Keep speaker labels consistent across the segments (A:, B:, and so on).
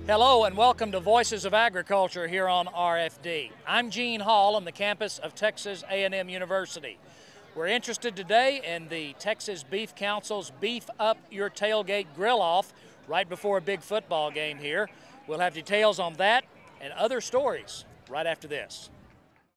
A: Hello and welcome to Voices of Agriculture here on RFD. I'm Gene Hall on the campus of Texas A&M University. We're interested today in the Texas Beef Council's Beef Up Your Tailgate grill-off right before a big football game here. We'll have details on that and other stories right after this.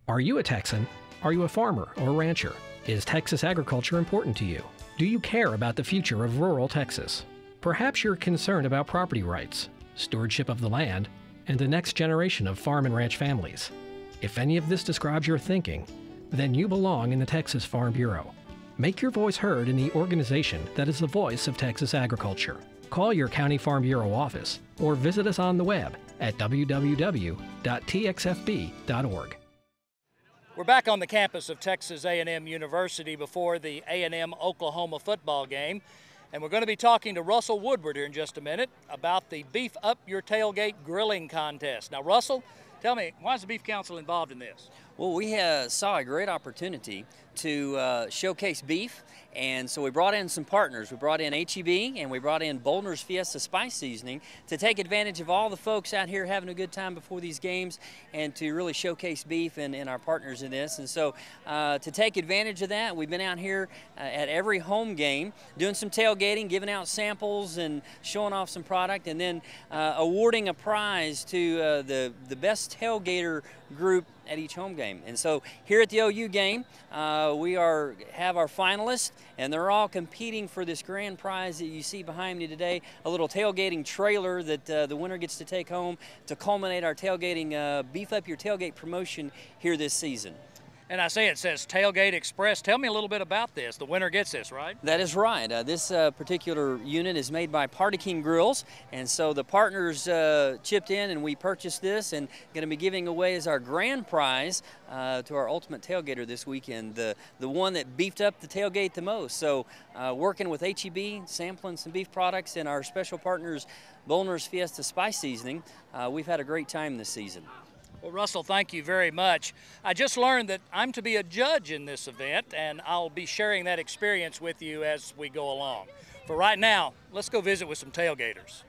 B: Are you a Texan? Are you a farmer or rancher? Is Texas agriculture important to you? Do you care about the future of rural Texas? Perhaps you're concerned about property rights, stewardship of the land, and the next generation of farm and ranch families. If any of this describes your thinking, then you belong in the Texas Farm Bureau. Make your voice heard in the organization that is the voice of Texas agriculture. Call your County Farm Bureau office or visit us on the web at www.txfb.org.
A: We're back on the campus of Texas A&M University before the A&M Oklahoma football game. And we're going to be talking to Russell Woodward here in just a minute about the Beef Up Your Tailgate grilling contest. Now, Russell, tell me, why is the Beef Council involved in this?
C: Well, we saw a great opportunity to showcase beef, and so we brought in some partners. We brought in H-E-B and we brought in Boulder's Fiesta Spice Seasoning to take advantage of all the folks out here having a good time before these games and to really showcase beef and our partners in this. And so to take advantage of that, we've been out here at every home game doing some tailgating, giving out samples and showing off some product, and then awarding a prize to the best tailgater group at each home game. And so here at the OU game, we have our finalists, and they're all competing for this grand prize that you see behind me today, a little tailgating trailer that the winner gets to take home to culminate our tailgating Beef Up Your Tailgate promotion here this season.
A: And I say it says Tailgate Express. Tell me a little bit about this. The winner gets this, right?
C: That is right. This particular unit is made by Party King Grills, and so the partners chipped in and we purchased this and going to be giving away as our grand prize to our ultimate tailgater this weekend, the one that beefed up the tailgate the most. So working with H-E-B, sampling some beef products, and our special partners, Boulder's Fiesta Spice Seasoning, we've had a great time this season.
A: Well, Russell, thank you very much. I just learned that I'm to be a judge in this event, and I'll be sharing that experience with you as we go along. For right now, let's go visit with some tailgaters.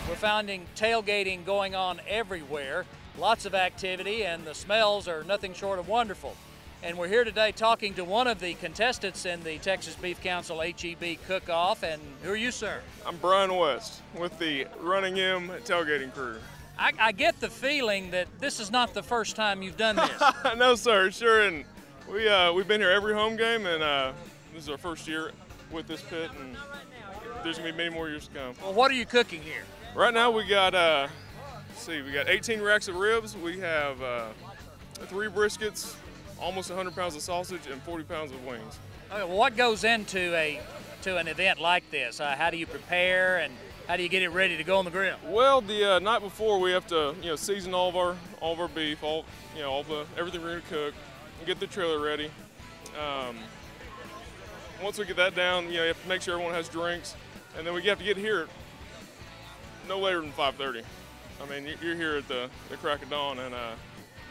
A: We're finding tailgating going on everywhere, lots of activity, and the smells are nothing short of wonderful. And we're here today talking to one of the contestants in the Texas Beef Council H-E-B Cook-Off. And who are you, sir?
D: I'm Brian West with the Running M tailgating crew.
A: I get the feeling that this is not the first time you've done this.
D: No, sir, sure. And we've been here every home game, and this is our first year with this pit, and there's gonna be many more years to come.
A: Well, what are you cooking here?
D: Right now we got we got 18 racks of ribs. We have 3 briskets, almost 100 pounds of sausage, and 40 pounds of wings.
A: Okay, well, what goes into an event like this? How do you prepare, and how do you get it ready to go on the grill?
D: Well, the night before we have to season all of our beef, everything we're gonna cook, and get the trailer ready. Once we get that down, you have to make sure everyone has drinks, and then we have to get here no later than 5:30. I mean, you're here at the crack of dawn, and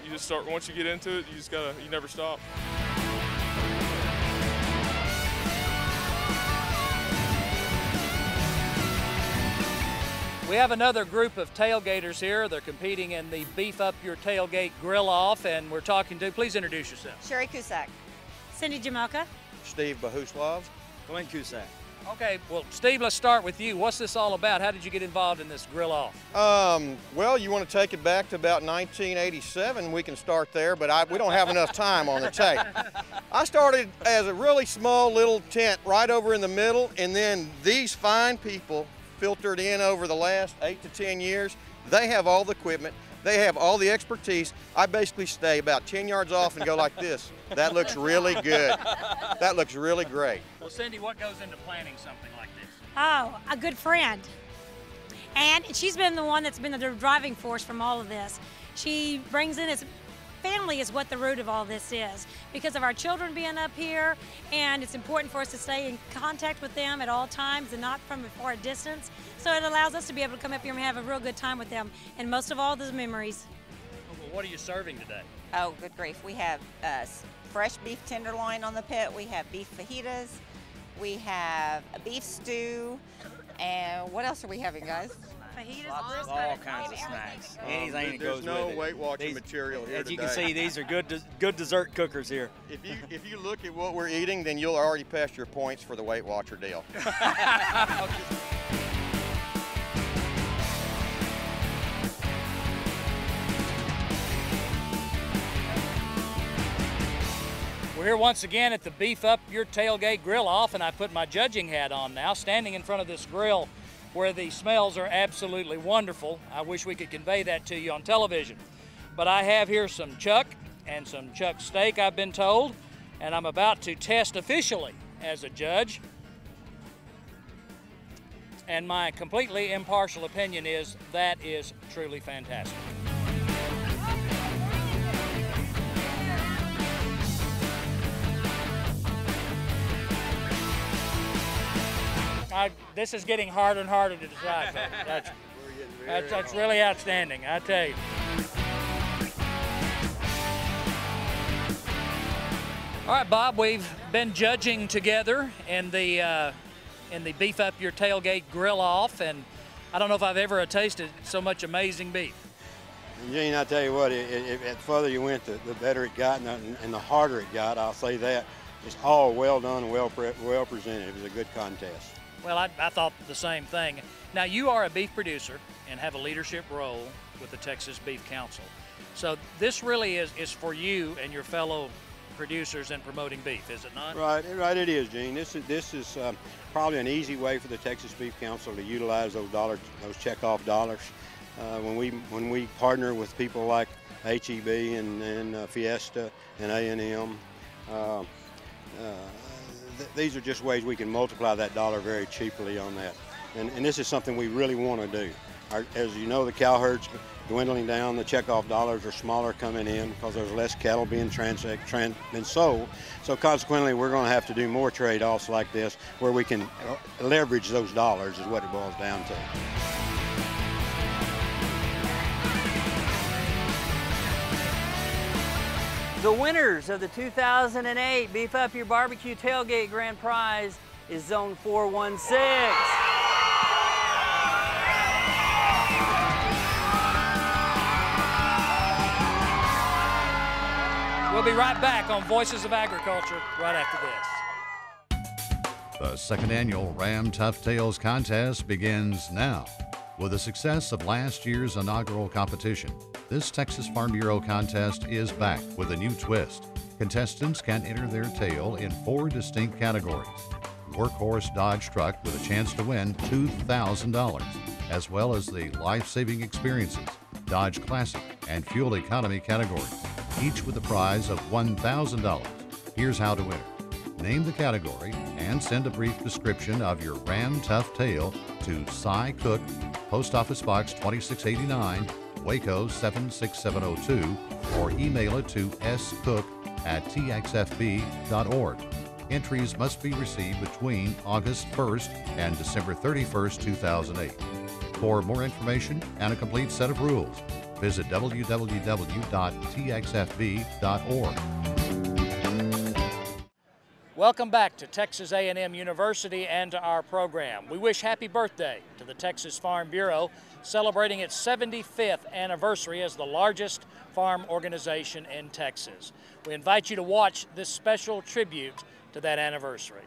D: you just start, once you get into it, you never stop.
A: We have another group of tailgaters here. They're competing in the Beef Up Your Tailgate grill-off, and we're talking to, please introduce yourself.
E: Sherry Cusack.
F: Cindy Jamelka.
G: Steve Bahuslav. Glenn Cusack.
A: Okay, well, Steve, let's start with you. What's this all about? How did you get involved in this grill-off?
G: Well, you want to take it back to about 1987. We can start there, but we don't have enough time on the tape. I started as a really small little tent right over in the middle, and then these fine people filtered in over the last 8 to 10 years. They have all the equipment. They have all the expertise. I basically stay about 10 yards off and go like this. That looks really good. That looks really great.
A: Well, Cindy, what goes into planning something like this?
F: Oh, a good friend. And she's been the one that's been the driving force from all of this. She brings in family is what the root of all this is, because of our children being up here, and it's important for us to stay in contact with them at all times and not from a far distance. So it allows us to be able to come up here and have a real good time with them, and most of all, those memories.
A: Well, what are you serving today?
E: Oh, good grief. We have fresh beef tenderloin on the pit. We have beef fajitas. We have a beef stew. And what else are we having, guys?
F: Fajitas,
H: all kinds of snacks. Anything that
G: There's
H: goes
G: no
H: with it.
G: Weight Watchers material here
H: As you
G: today.
H: can see, these are good dessert cookers here.
G: If you look at what we're eating, then you'll already pass your points for the Weight Watcher deal.
A: We're here once again at the Beef Up Your Tailgate Grill Off, and I put my judging hat on now, standing in front of this grill where the smells are absolutely wonderful. I wish we could convey that to you on television. But I have here some chuck and some chuck steak, I've been told, and I'm about to test officially as a judge. And my completely impartial opinion is that is truly fantastic. This is getting harder and harder to decide. That's really outstanding, I tell you. All right, Bob, we've been judging together in the Beef Up Your Tailgate Grill Off, and I don't know if I've ever tasted so much amazing beef.
I: Gene, I tell you what, the further you went, the better it got, and the harder it got. I'll say that. It's all well done and well presented. It was a good contest.
A: Well, I thought the same thing. Now, you are a beef producer and have a leadership role with the Texas Beef Council. So this really is for you and your fellow producers in promoting beef, is it not?
I: Right, it is, Gene. This is probably an easy way for the Texas Beef Council to utilize those checkoff dollars. When we partner with people like HEB and Fiesta and A&M, these are just ways we can multiply that dollar very cheaply on that. And this is something we really want to do. As you know, the cow herd's dwindling down, the checkoff dollars are smaller coming in because there's less cattle being been sold. So consequently, we're going to have to do more trade-offs like this where we can leverage those dollars is what it boils down to.
C: The winners of the 2008 Beef Up Your Barbecue Tailgate Grand Prize is Zone 416.
A: We'll be right back on Voices of Agriculture right after this.
J: The second annual Ram Tough Tails contest begins now. With the success of last year's inaugural competition, this Texas Farm Bureau contest is back with a new twist. Contestants can enter their tail in 4 distinct categories. Workhorse Dodge truck with a chance to win $2,000, as well as the life-saving experiences, Dodge Classic and Fuel Economy categories, each with a prize of $1,000. Here's how to enter. Name the category and send a brief description of your Ram Tough Tail to Cy Cook, Post Office Box 2689, Waco 76702, or email it to scook@txfb.org. Entries must be received between August 1st and December 31st, 2008. For more information and a complete set of rules, visit www.txfb.org.
A: Welcome back to Texas A&M University and to our program. We wish happy birthday to the Texas Farm Bureau, celebrating its 75th anniversary as the largest farm organization in Texas. We invite you to watch this special tribute to that anniversary.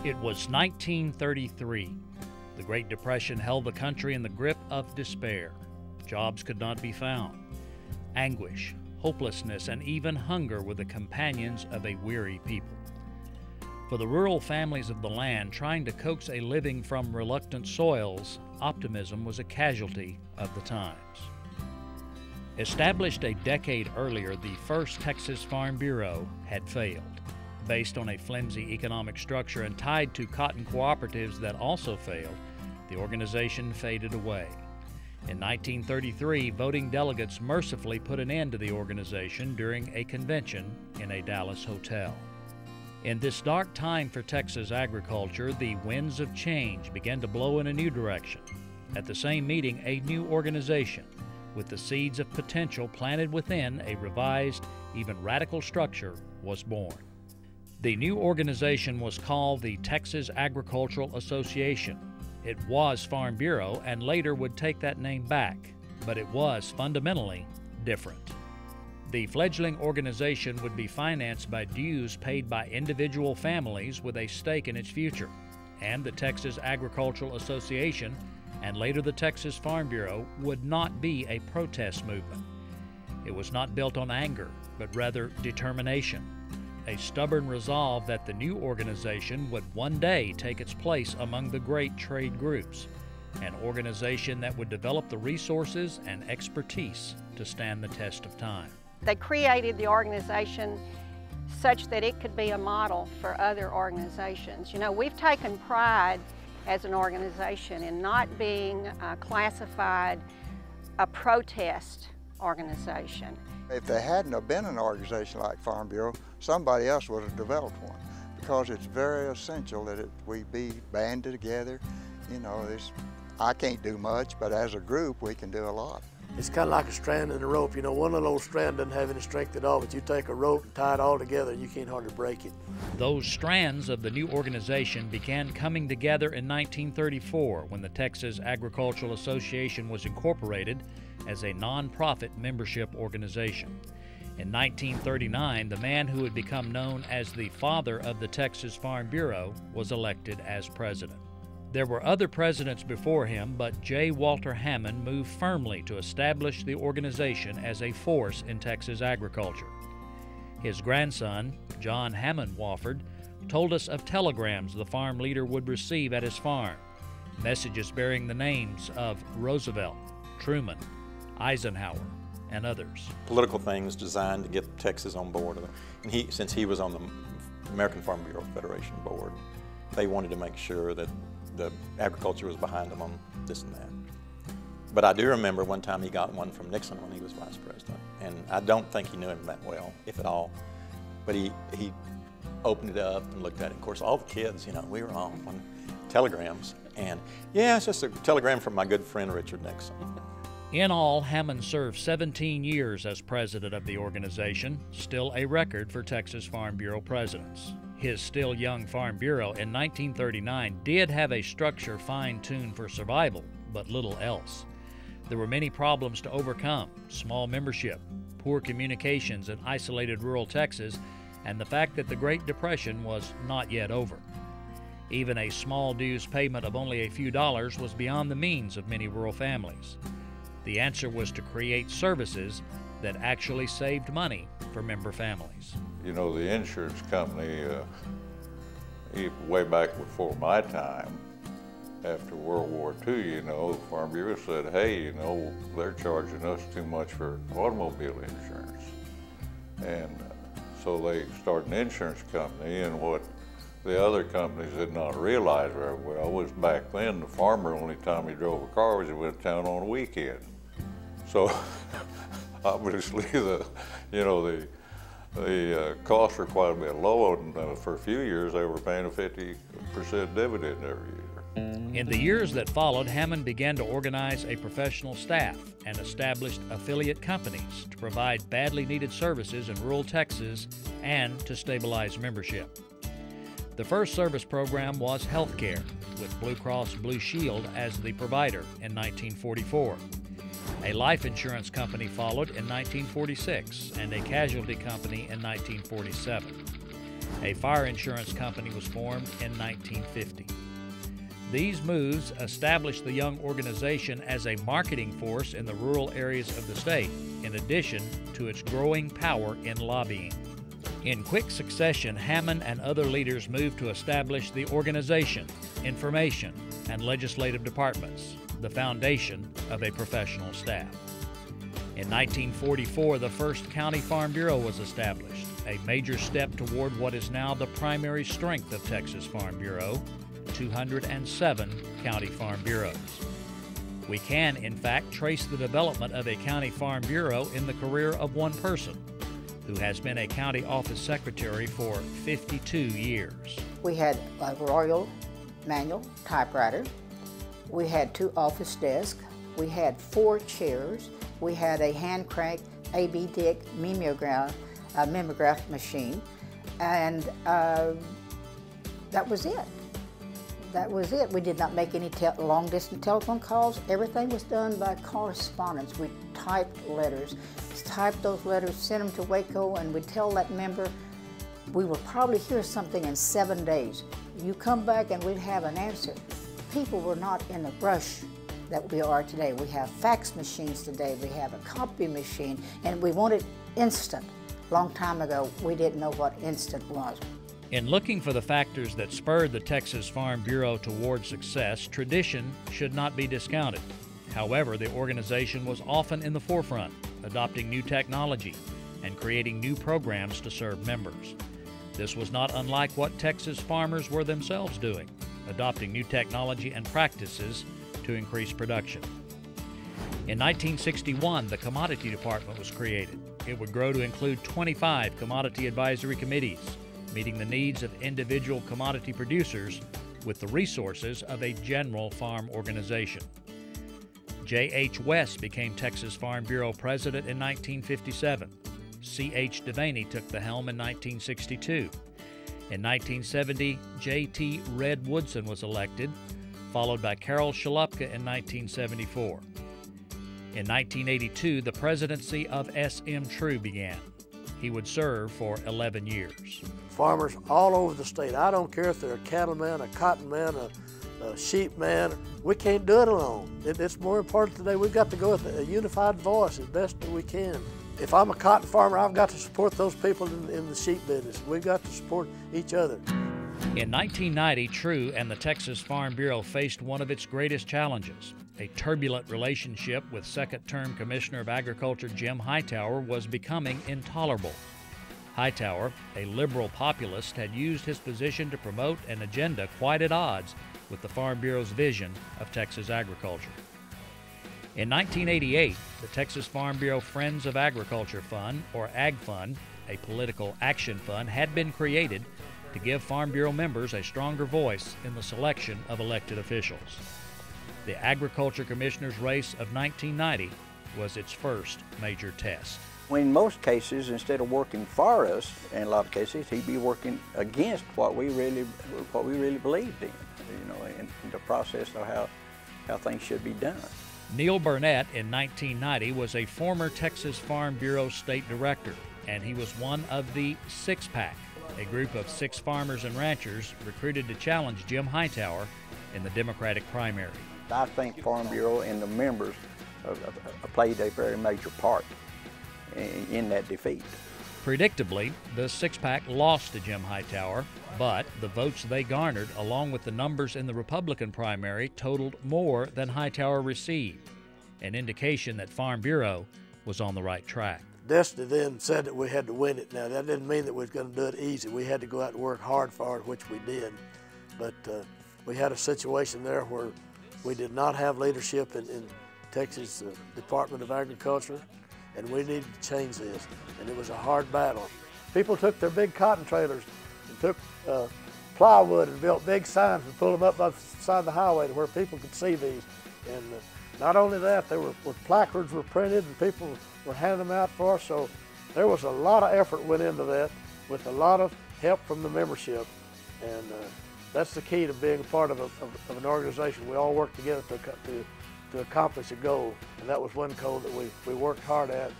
A: It was 1933. The Great Depression held the country in the grip of despair. Jobs could not be found. Anguish, hopelessness, and even hunger were the companions of a weary people. For the rural families of the land trying to coax a living from reluctant soils, optimism was a casualty of the times. Established a decade earlier, the first Texas Farm Bureau had failed. Based on a flimsy economic structure and tied to cotton cooperatives that also failed, the organization faded away. In 1933, voting delegates mercifully put an end to the organization during a convention in a Dallas hotel. In this dark time for Texas agriculture, the winds of change began to blow in a new direction. At the same meeting, a new organization, with the seeds of potential planted within a revised, even radical structure, was born. The new organization was called the Texas Agricultural Association. It was Farm Bureau and later would take that name back, but it was fundamentally different. The fledgling organization would be financed by dues paid by individual families with a stake in its future, and the Texas Agricultural Association and later the Texas Farm Bureau would not be a protest movement. It was not built on anger, but rather determination, a stubborn resolve that the new organization would one day take its place among the great trade groups, an organization that would develop the resources and expertise to stand the test of time.
K: They created the organization such that it could be a model for other organizations. You know, we've taken pride as an organization in not being classified a protest organization.
L: If there hadn't have been an organization like Farm Bureau, somebody else would have developed one, because it's very essential that we be banded together. You know, I can't do much, but as a group we can do a lot.
M: It's kind of like a strand in a rope. You know, one little old strand doesn't have any strength at all, but you take a rope and tie it all together and you can't hardly break it.
A: Those strands of the new organization began coming together in 1934 when the Texas Agricultural Association was incorporated as a nonprofit membership organization. In 1939, the man who would become known as the father of the Texas Farm Bureau was elected as president. There were other presidents before him, but J. Walter Hammond moved firmly to establish the organization as a force in Texas agriculture. His grandson, John Hammond Wofford, told us of telegrams the farm leader would receive at his farm, messages bearing the names of Roosevelt, Truman, Eisenhower, and others.
N: Political things designed to get Texas on board. And since he was on the American Farm Bureau Federation board, they wanted to make sure that the agriculture was behind him on this and that. But I do remember one time he got one from Nixon when he was vice president, and I don't think he knew him that well, if at all. But he opened it up and looked at it. Of course, all the kids, you know, we were on telegrams, and yeah, it's just a telegram from my good friend Richard Nixon.
A: In all, Hammond served 17 years as president of the organization, still a record for Texas Farm Bureau presidents. His still young Farm Bureau in 1939 did have a structure fine-tuned for survival, but little else. There were many problems to overcome: small membership, poor communications in isolated rural Texas, and the fact that the Great Depression was not yet over. Even a small dues payment of only a few dollars was beyond the means of many rural families. The answer was to create services that actually saved money for member families.
O: You know, the insurance company, way back before my time, after World War II, you know, the Farm Bureau said, hey, you know, they're charging us too much for automobile insurance. And so they started an insurance company, and what the other companies did not realize very well was back then the farmer, only time he drove a car was he went to town on a weekend. So obviously the costs are quite a bit lower, and for a few years they were paying a 50% dividend every year.
A: In the years that followed, Hammond began to organize a professional staff and established affiliate companies to provide badly needed services in rural Texas and to stabilize membership. The first service program was health care, with Blue Cross Blue Shield as the provider in 1944. A life insurance company followed in 1946 and a casualty company in 1947. A fire insurance company was formed in 1950. These moves established the young organization as a marketing force in the rural areas of the state, in addition to its growing power in lobbying. In quick succession, Hammond and other leaders moved to establish the organization, information, and legislative departments, the foundation of a professional staff. In 1944, the first County Farm Bureau was established, a major step toward what is now the primary strength of Texas Farm Bureau, 207 county farm bureaus. We can, in fact, trace the development of a county farm bureau in the career of one person, who has been a county office secretary for 52 years.
P: We had a Royal manual typewriter. We had 2 office desks. We had 4 chairs. We had a hand crank A.B. Dick mimeograph machine, and that was it. That was it. We did not make any long-distance telephone calls. Everything was done by correspondence. We typed letters, typed those letters, sent them to Waco, and we'd tell that member, we will probably hear something in 7 days. You come back and we'd have an answer. People were not in the rush that we are today. We have fax machines today. We have a copy machine, and we want it instant. Long time ago, we didn't know what instant was.
A: In looking for the factors that spurred the Texas Farm Bureau toward success, tradition should not be discounted. However, the organization was often in the forefront, adopting new technology and creating new programs to serve members. This was not unlike what Texas farmers were themselves doing, adopting new technology and practices to increase production. In 1961, the Commodity Department was created. It would grow to include 25 commodity advisory committees, meeting the needs of individual commodity producers with the resources of a general farm organization. J.H. West became Texas Farm Bureau president in 1957. C.H. Devaney took the helm in 1962. In 1970, J.T. Red Woodson was elected, followed by Carol Shalupka in 1974. In 1982, the presidency of S.M. True began. He would serve for 11 years.
M: Farmers all over the state, I don't care if they're a cattleman, a cotton man, a sheep man, we can't do it alone. It's more important today. We've got to go with a unified voice as best as we can. If I'm a cotton farmer, I've got to support those people in the sheep business. We've got to support each other.
A: In 1990, True and the Texas Farm Bureau faced one of its greatest challenges. A turbulent relationship with second-term Commissioner of Agriculture Jim Hightower was becoming intolerable. Hightower, a liberal populist, had used his position to promote an agenda quite at odds with the Farm Bureau's vision of Texas agriculture. In 1988, the Texas Farm Bureau Friends of Agriculture Fund, or Ag Fund, a political action fund, had been created to give Farm Bureau members a stronger voice in the selection of elected officials. The Agriculture Commissioner's race of 1990 was its first major test.
Q: In most cases, instead of working for us, in a lot of cases, he'd be working against what we really believed in, in the process of how things should be done.
A: Neil Burnett in 1990 was a former Texas Farm Bureau state director, and he was one of the Six Pack, a group of 6 farmers and ranchers recruited to challenge Jim Hightower in the Democratic primary.
Q: I think Farm Bureau and the members played a very major part in that defeat.
A: Predictably, the Six-Pack lost to Jim Hightower, but the votes they garnered, along with the numbers in the Republican primary, totaled more than Hightower received, an indication that Farm Bureau was on the right track.
M: Destiny then said that we had to win it. Now, that didn't mean that we was going to do it easy. We had to go out and work hard for it, which we did. But we had a situation there where we did not have leadership in Texas Department of Agriculture, and we needed to change this. And it was a hard battle. People took their big cotton trailers and took plywood and built big signs and pulled them up by the side of the highway to where people could see these. And not only that, placards were printed and people were handing them out for us. So there was a lot of effort went into that with a lot of help from the membership. And that's the key to being a part of an organization. We all work together to accomplish a goal. And that was one goal that we worked hard at,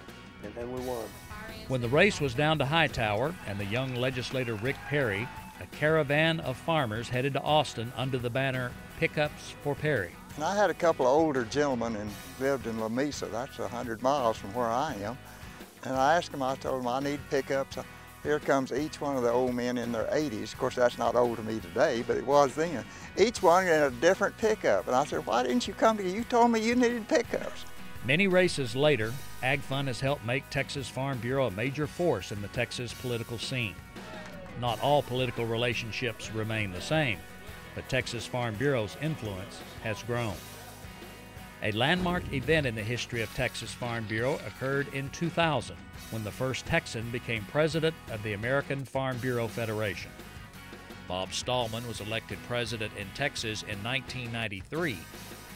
M: and we won.
A: When the race was down to Hightower and the young legislator Rick Perry, a caravan of farmers headed to Austin under the banner Pickups for Perry.
L: And I had a couple of older gentlemen and lived in La Mesa. That's 100 miles from where I am. And I asked them, I told them I need pickups. Here comes each one of the old men in their 80s. Of course, that's not old to me today, but it was then. Each one in a different pickup. And I said, why didn't you come to me? You told me you needed pickups.
A: Many races later, Ag Fund has helped make Texas Farm Bureau a major force in the Texas political scene. Not all political relationships remain the same, but Texas Farm Bureau's influence has grown. A landmark event in the history of Texas Farm Bureau occurred in 2000 when the first Texan became president of the American Farm Bureau Federation. Bob Stallman was elected president in Texas in 1993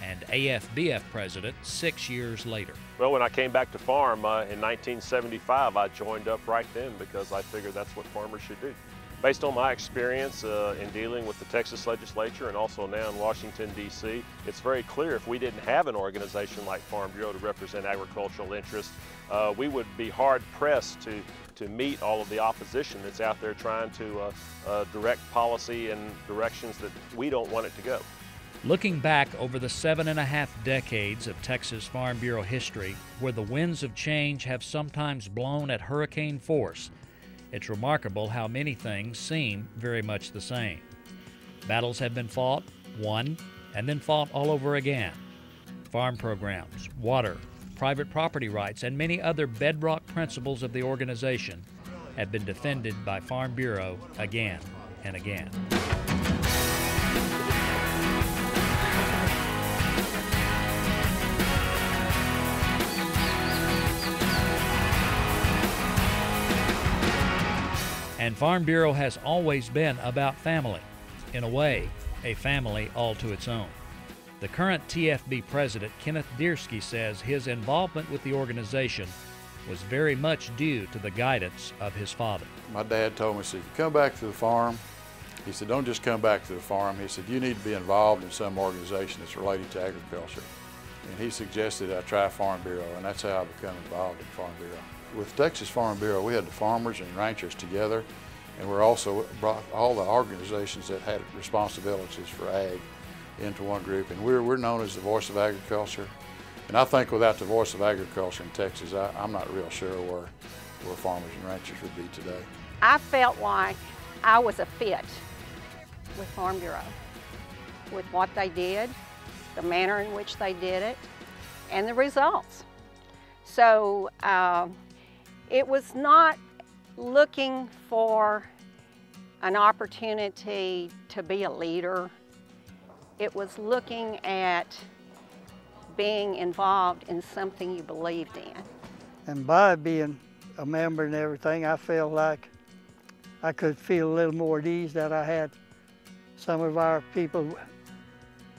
A: and AFBF president 6 years later.
R: Well, when I came back to farm in 1975, I joined up right then because I figured that's what farmers should do. Based on my experience in dealing with the Texas legislature and also now in Washington, D.C., it's very clear if we didn't have an organization like Farm Bureau to represent agricultural interests, we would be hard-pressed to meet all of the opposition that's out there trying to direct policy in directions that we don't want it to go.
A: Looking back over the 7.5 decades of Texas Farm Bureau history, where the winds of change have sometimes blown at hurricane force, it's remarkable how many things seem very much the same. Battles have been fought, won, and then fought all over again. Farm programs, water, private property rights, and many other bedrock principles of the organization have been defended by Farm Bureau again and again. And Farm Bureau has always been about family. In a way, a family all to its own. The current TFB president, Kenneth Diersky, says his involvement with the organization was very much due to the guidance of his father.
S: My dad told me, he said, "You come back to the farm." He said, "Don't just come back to the farm." He said, "You need to be involved in some organization that's related to agriculture." And he suggested I try Farm Bureau, and that's how I became involved in Farm Bureau. With Texas Farm Bureau, we had the farmers and ranchers together, and we also brought all the organizations that had responsibilities for ag into one group, and we're known as the voice of agriculture. And I think without the voice of agriculture in Texas, I'm not real sure where farmers and ranchers would be today.
K: I felt like I was a fit with Farm Bureau, with what they did, the manner in which they did it, and the results. So it was not looking for an opportunity to be a leader. It was looking at being involved in something you believed in.
T: And by being a member and everything, I felt like I could feel a little more at ease that I had some of our people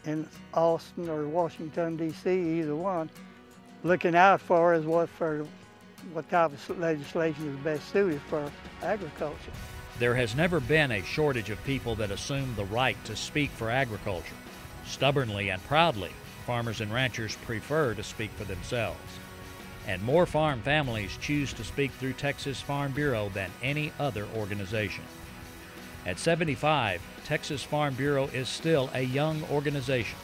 T: in Austin or Washington, D.C., either one, looking out for us what type of legislation is best suited for agriculture.
A: There has never been a shortage of people that assume the right to speak for agriculture. Stubbornly and proudly, farmers and ranchers prefer to speak for themselves. And more farm families choose to speak through Texas Farm Bureau than any other organization. At 75, Texas Farm Bureau is still a young organization,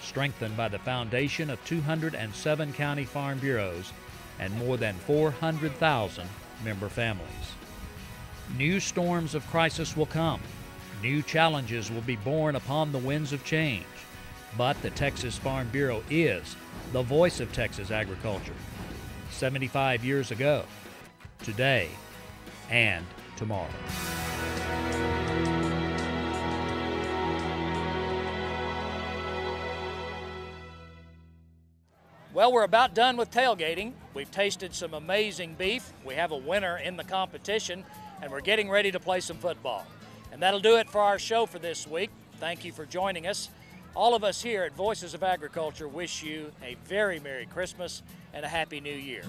A: strengthened by the foundation of 207 county farm bureaus and more than 400,000 member families. New storms of crisis will come. New challenges will be borne upon the winds of change. But the Texas Farm Bureau is the voice of Texas agriculture. 75 years ago, today, and tomorrow. Well, we're about done with tailgating. We've tasted some amazing beef. We have a winner in the competition, and we're getting ready to play some football. And that'll do it for our show for this week. Thank you for joining us. All of us here at Voices of Agriculture wish you a very Merry Christmas and a Happy New Year.